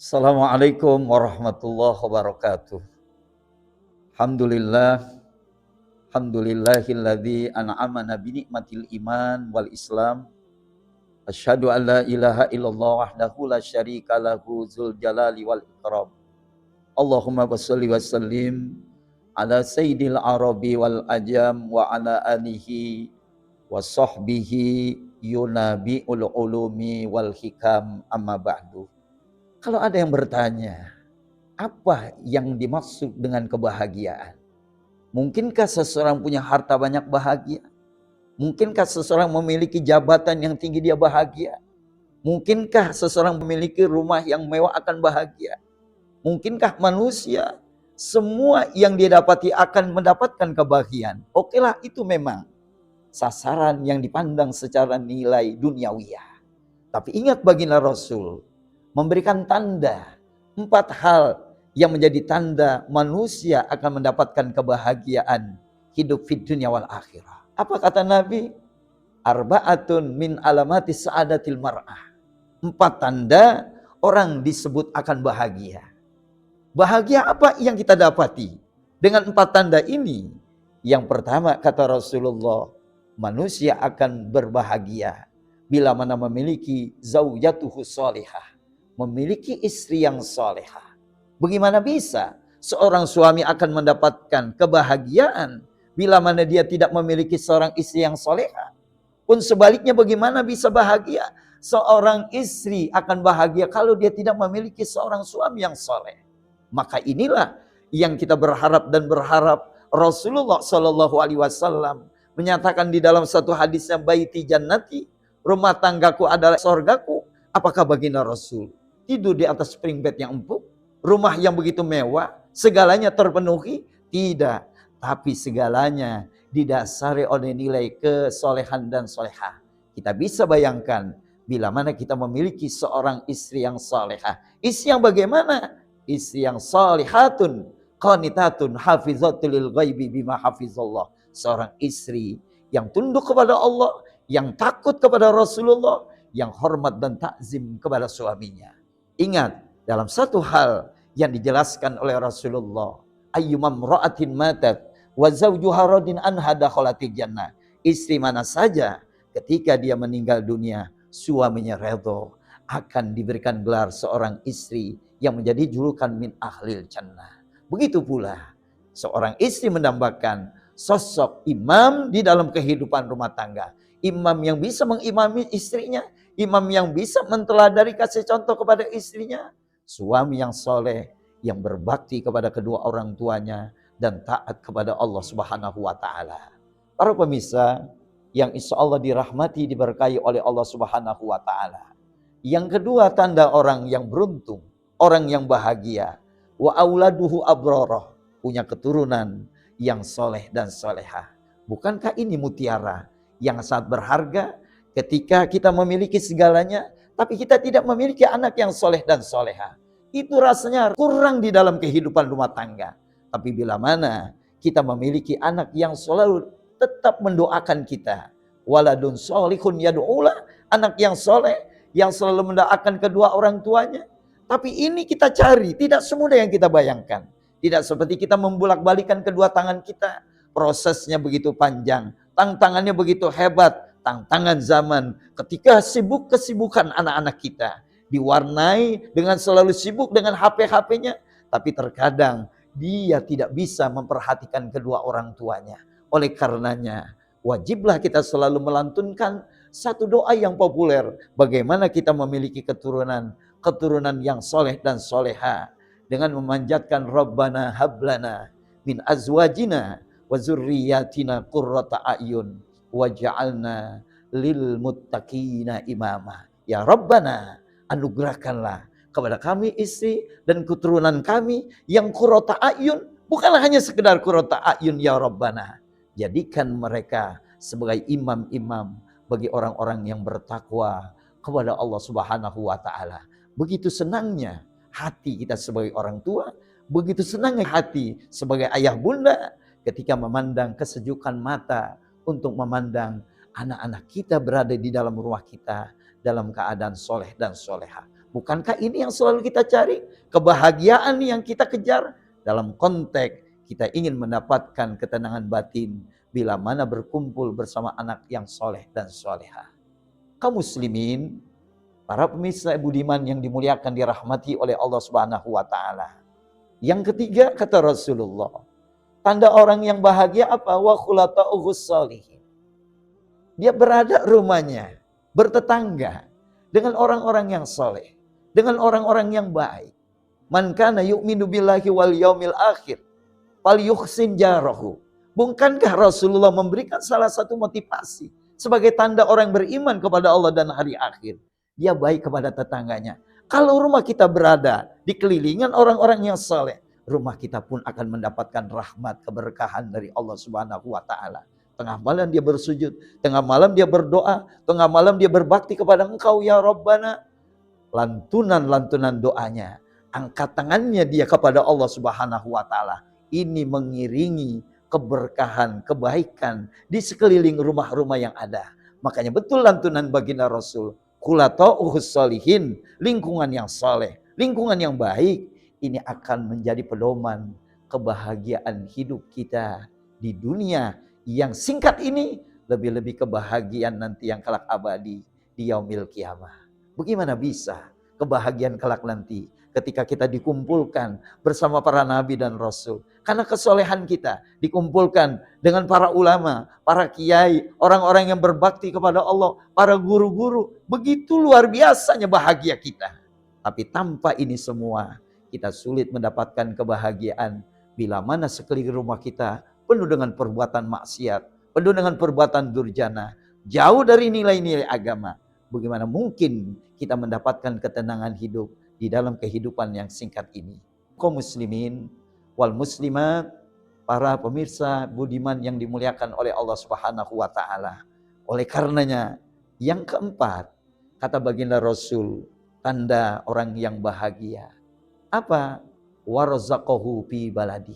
Assalamualaikum warahmatullahi wabarakatuh. Alhamdulillah, alhamdulillahilladzi an'amana bi nikmatil iman wal islam. Asyhadu an la ilaha illallah wahdahu la syarika lahu dzul jalali wal ikram. Allahumma shalli wa sallim ala sayyidil arabi wal ajam wa ala alihi wa sahbihi yunabiul ulumi wal hikam amma ba'du. Kalau ada yang bertanya, apa yang dimaksud dengan kebahagiaan? Mungkinkah seseorang punya harta banyak bahagia? Mungkinkah seseorang memiliki jabatan yang tinggi dia bahagia? Mungkinkah seseorang memiliki rumah yang mewah akan bahagia? Mungkinkah manusia semua yang dia dapati akan mendapatkan kebahagiaan? Okelah, itu memang sasaran yang dipandang secara nilai duniawiyah. Tapi ingat, baginda Rasul memberikan tanda 4 hal yang menjadi tanda manusia akan mendapatkan kebahagiaan hidup fid dunya wal akhirah. Apa kata Nabi? Arba'atun min alamati sa'adatil mar'ah. 4 tanda orang disebut akan bahagia. Bahagia apa yang kita dapati dengan 4 tanda ini? Yang pertama, kata Rasulullah, manusia akan berbahagia bila mana memiliki zaujatuhu sholihah, memiliki istri yang salehah. Bagaimana bisa seorang suami akan mendapatkan kebahagiaan bila mana dia tidak memiliki seorang istri yang salehah? Pun sebaliknya, bagaimana bisa bahagia seorang istri akan bahagia kalau dia tidak memiliki seorang suami yang saleh? Maka inilah yang kita berharap Rasulullah Shallallahu Alaihi Wasallam menyatakan di dalam satu hadisnya, baiti jannati, rumah tanggaku adalah sorgaku. Apakah baginda Rasul tidur di atas spring bed yang empuk, rumah yang begitu mewah, segalanya terpenuhi? Tidak, tapi segalanya didasari oleh nilai kesolehan dan solehah. Kita bisa bayangkan bila mana kita memiliki seorang istri yang solehah. Istri yang bagaimana? Istri yang solehatun, qanitatun, hafizatul lil ghaibi bima hafizallah. Seorang istri yang tunduk kepada Allah, yang takut kepada Rasulullah, yang hormat dan takzim kepada suaminya. Ingat, dalam satu hal yang dijelaskan oleh Rasulullah, ayyumam ra'atin matat wa zawjuha radin anha dakhalatil jannah. Istri mana saja ketika dia meninggal dunia, suaminya redha, akan diberikan gelar seorang istri yang menjadi julukan min ahlil jannah. Begitu pula seorang istri mendambakan sosok imam di dalam kehidupan rumah tangga. Imam yang bisa mengimami istrinya, imam yang bisa menteladari kasih contoh kepada istrinya, suami yang soleh, yang berbakti kepada kedua orang tuanya, dan taat kepada Allah Subhanahu wa Ta'ala. Para pemirsa yang insya Allah dirahmati, diberkahi oleh Allah Subhanahu wa Ta'ala. Yang kedua, tanda orang yang beruntung, orang yang bahagia, wa auladuhu abroroh, punya keturunan yang soleh dan solehah. Bukankah ini mutiara yang sangat berharga ketika kita memiliki segalanya, tapi kita tidak memiliki anak yang soleh dan soleha? Itu rasanya kurang di dalam kehidupan rumah tangga. Tapi bila mana kita memiliki anak yang selalu tetap mendoakan kita, waladun solihun yad'ulah, anak yang soleh yang selalu mendoakan kedua orang tuanya. Tapi ini kita cari, tidak semudah yang kita bayangkan. Tidak seperti kita membulak-balikan kedua tangan kita. Prosesnya begitu panjang, tantangannya begitu hebat, tantangan zaman ketika kesibukan anak-anak kita diwarnai dengan selalu sibuk dengan HP-HP-nya, tapi terkadang dia tidak bisa memperhatikan kedua orang tuanya. Oleh karenanya, wajiblah kita selalu melantunkan satu doa yang populer, bagaimana kita memiliki keturunan yang soleh dan soleha, dengan memanjatkan Rabbana hablana min azwajina wa zurriyatina qurrata a'yun waj'alna lil muttaqina imama. Ya Rabbana, anugerahkanlah kepada kami istri dan keturunan kami yang qurrata a'yun, bukanlah hanya sekedar qurrata a'yun ya Rabbana. Jadikan mereka sebagai imam-imam bagi orang-orang yang bertakwa kepada Allah Subhanahu wa Ta'ala. Begitu senangnya hati kita sebagai orang tua, begitu senangnya hati sebagai ayah bunda ketika memandang kesejukan mata untuk memandang anak-anak kita berada di dalam rumah kita dalam keadaan soleh dan soleha. Bukankah ini yang selalu kita cari? Kebahagiaan yang kita kejar dalam konteks kita ingin mendapatkan ketenangan batin bila mana berkumpul bersama anak yang soleh dan soleha. Kaum muslimin, para pemirsa budiman yang dimuliakan dirahmati oleh Allah Subhanahu wa taala. Yang ketiga kata Rasulullah, tanda orang yang bahagia apa? Wa khulata'uhus sholihin. Dia berada rumahnya, bertetangga dengan orang-orang yang soleh, dengan orang-orang yang baik. Man kana yu'minu billahi wal yaumil akhir falyuhsin jarahu. Bukankah Rasulullah memberikan salah satu motivasi sebagai tanda orang beriman kepada Allah dan hari akhir? Dia baik kepada tetangganya. Kalau rumah kita berada di kelilingan orang-orang yang saleh, rumah kita pun akan mendapatkan rahmat keberkahan dari Allah Subhanahu wa taala. Tengah malam dia bersujud, tengah malam dia berdoa, tengah malam dia berbakti kepada Engkau ya Rabbana. Lantunan-lantunan doanya, angkat tangannya dia kepada Allah Subhanahu wa taala. Ini mengiringi keberkahan, kebaikan di sekeliling rumah-rumah yang ada. Makanya betul lantunan baginda Rasul, khulata'uhus sholihin, lingkungan yang saleh, lingkungan yang baik, ini akan menjadi pedoman kebahagiaan hidup kita di dunia yang singkat ini, lebih-lebih kebahagiaan nanti yang kelak abadi di yaumil kiamah. Bagaimana bisa kebahagiaan kelak nanti ketika kita dikumpulkan bersama para nabi dan rasul? Karena kesolehan kita dikumpulkan dengan para ulama, para kiai, orang-orang yang berbakti kepada Allah, para guru-guru. Begitu luar biasanya bahagia kita. Tapi tanpa ini semua, kita sulit mendapatkan kebahagiaan bila mana sekeliling rumah kita penuh dengan perbuatan maksiat, penuh dengan perbuatan durjana, jauh dari nilai-nilai agama. Bagaimana mungkin kita mendapatkan ketenangan hidup di dalam kehidupan yang singkat ini? Kaum muslimin wal muslimat, para pemirsa budiman yang dimuliakan oleh Allah Subhanahu wa taala. Oleh karenanya, yang keempat, kata baginda Rasul, tanda orang yang bahagia. Apa? Warzaqahu fi baladi.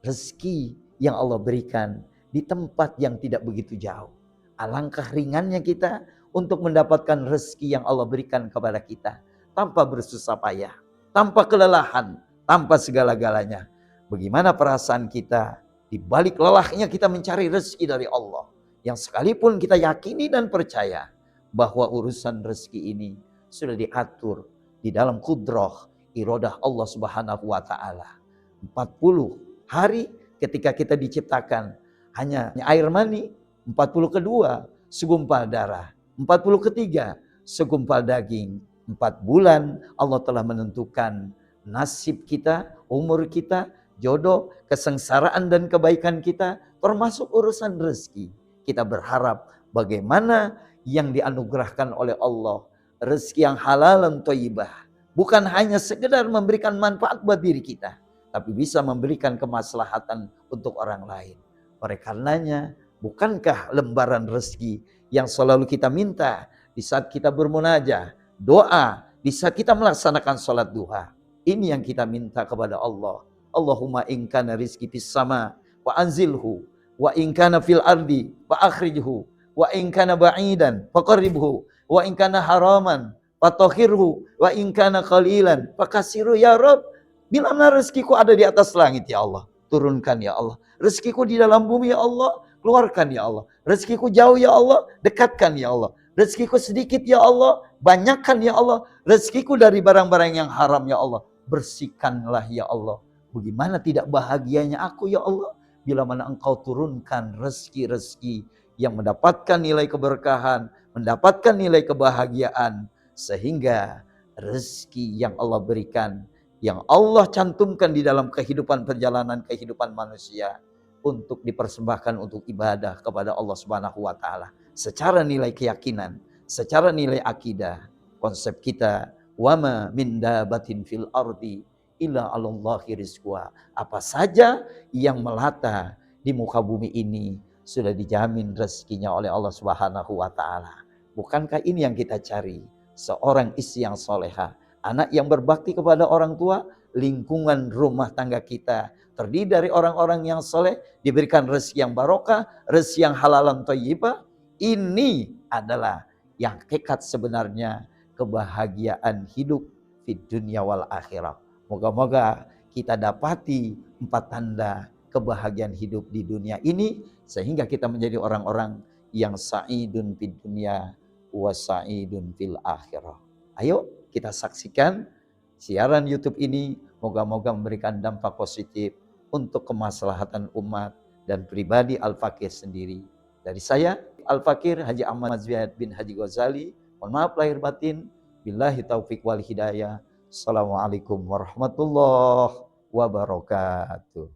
Rezeki yang Allah berikan di tempat yang tidak begitu jauh. Alangkah ringannya kita untuk mendapatkan rezeki yang Allah berikan kepada kita tanpa bersusah payah, tanpa kelelahan, tanpa segala-galanya. Bagaimana perasaan kita di balik lelahnya kita mencari rezeki dari Allah, yang sekalipun kita yakini dan percaya bahwa urusan rezeki ini sudah diatur di dalam kudrah iradah Allah Subhanahu wa taala. 40 hari ketika kita diciptakan hanya air mani, 40 kedua segumpal darah, 40 ketiga segumpal daging. 4 bulan Allah telah menentukan nasib kita, umur kita, jodoh, kesengsaraan dan kebaikan kita, termasuk urusan rezeki. Kita berharap bagaimana yang dianugerahkan oleh Allah, rezeki yang halal dan thayyibah, bukan hanya sekedar memberikan manfaat buat diri kita, tapi bisa memberikan kemaslahatan untuk orang lain. Oleh karenanya, bukankah lembaran rezeki yang selalu kita minta di saat kita bermunajah, doa, di saat kita melaksanakan sholat duha, ini yang kita minta kepada Allah. Allahumma in kana rizqi fis sama wa anzilhu, wa in kana fil ardi wa akhrijhu, wa in kana ba'idan faqarribhu, wa in kana haraman fatahhirhu, wa in kana qalilan fakasiru ya Rabb. Bila mana rezekiku ada di atas langit ya Allah, turunkan ya Allah. Rezekiku di dalam bumi ya Allah, keluarkan ya Allah. Rezekiku jauh ya Allah, dekatkan ya Allah. Rezekiku sedikit ya Allah, banyakkan ya Allah. Rezekiku dari barang-barang yang haram ya Allah, bersihkanlah ya Allah. Bagaimana tidak bahagianya aku ya Allah, bila mana Engkau turunkan rezeki-rezeki yang mendapatkan nilai keberkahan, mendapatkan nilai kebahagiaan, sehingga rezeki yang Allah berikan, yang Allah cantumkan di dalam kehidupan perjalanan kehidupan manusia untuk dipersembahkan untuk ibadah kepada Allah Subhanahu wa taala. Secara nilai keyakinan, secara nilai akidah, konsep kita wama min dabatin fil ardi illa 'alallahi rizquha. Apa saja yang melata di muka bumi ini sudah dijamin rezekinya oleh Allah Subhanahu wa taala. Bukankah ini yang kita cari? Seorang istri yang soleha, anak yang berbakti kepada orang tua, lingkungan rumah tangga kita terdiri dari orang-orang yang soleh, diberikan rezeki yang barokah, rezeki yang halalan thayyibah. Ini adalah yang hakikat sebenarnya kebahagiaan hidup di dunia wal akhirah. Moga-moga kita dapati 4 tanda kebahagiaan hidup di dunia ini sehingga kita menjadi orang-orang yang sa'idun fid dunya wa sa'idun fil akhirah. Ayo kita saksikan siaran YouTube ini, moga-moga memberikan dampak positif untuk kemaslahatan umat dan pribadi Al-Fakir sendiri. Dari saya, Al-Fakir Haji Ahmad Ziyad bin Haji Ghazali, mohon maaf lahir batin, billahi taufiq wal hidayah. Assalamualaikum warahmatullahi wabarakatuh.